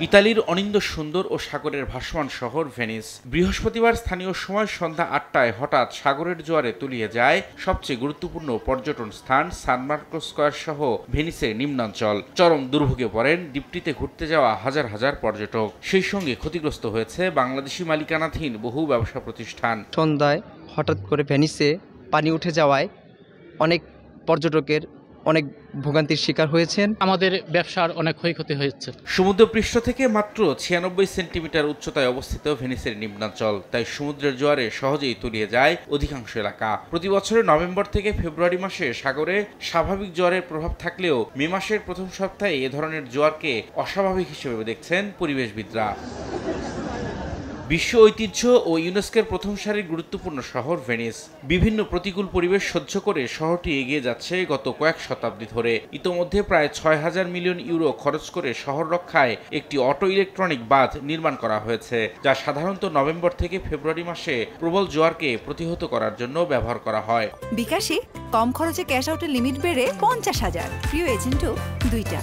ইতালির অনিন্দ সুন্দর ও সাগরের ভাসমান শহর ভেনিস। বৃহস্পতিবার স্থানীয় সময় সন্ধ্যা ৮টায় হঠাৎ সাগরের জোয়ারে তলিয়ে যায় সবচেয়ে গুরুত্বপূর্ণ পর্যটন স্থান সান মার্কো স্কয়ার সহ ভেনিসের নিম্নাঞ্চল। চরম দুর্ভোগে পড়েন দ্বীপটিতে ঘুরতে যাওয়া হাজার হাজার পর্যটক। সেই সঙ্গে ক্ষতিগ্রস্ত হয়েছে বাংলাদেশি মালিকানাধীন বহু ব্যবসা প্রতিষ্ঠান। সন্ধ্যায় হঠাৎ করে ভেনিসে পানি উঠে যাওয়ায় অনেক পর্যটকের অনেক ভোগান্তির শিকার হয়েছেন। আমাদের ব্যবসার অনেক ক্ষয়ক্ষতি হয়েছে। সমুদ্রপৃষ্ঠ থেকে মাত্র ৯৬ সেন্টিমিটার উচ্চতায় অবস্থিত ভেনিসের নিম্নাঞ্চল, তাই সমুদ্রের জোয়ারে সহজেই তলিয়ে যায় অধিকাংশ এলাকা। প্রতি বছরের নভেম্বর থেকে ফেব্রুয়ারি মাসে সাগরে স্বাভাবিক জোয়ারের প্রভাব থাকলেও মে মাসের প্রথম সপ্তাহে এ ধরনের জোয়ারকে অস্বাভাবিক হিসেবে দেখছেন পরিবেশবিদরা। বিশ্ব ঐতিহ্য ও ইউনেস্কোর প্রথম সারির গুরুত্বপূর্ণ শহর ভেনিস। বিভিন্ন প্রতিকূল পরিবেশ সহ্য করে শহরটি এগিয়ে যাচ্ছে গত কয়েক শতাব্দী ধরে। ইতোমধ্যে প্রায় ৬,০০০ মিলিয়ন ইউরো খরচ করে শহর রক্ষায় একটি অটো ইলেকট্রনিক বাঁধ নির্মাণ করা হয়েছে, যা সাধারণত নভেম্বর থেকে ফেব্রুয়ারি মাসে প্রবল জোয়ারকে প্রতিহত করার জন্য ব্যবহার করা হয়। বিকাশে কম খরচে ক্যাশ আউটের লিমিট বেড়ে ৫০,০০০। প্রিয় এজেন্টও ২টা।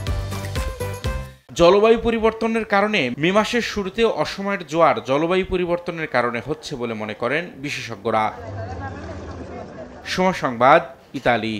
জলবায়ু পরিবর্তনের কারণে মে মাসের শুরুতে অসময়ের জোয়ার জলবায়ু পরিবর্তনের কারণে হচ্ছে বলে মনে করেন বিশেষজ্ঞরা। সময় সংবাদ, ইতালি।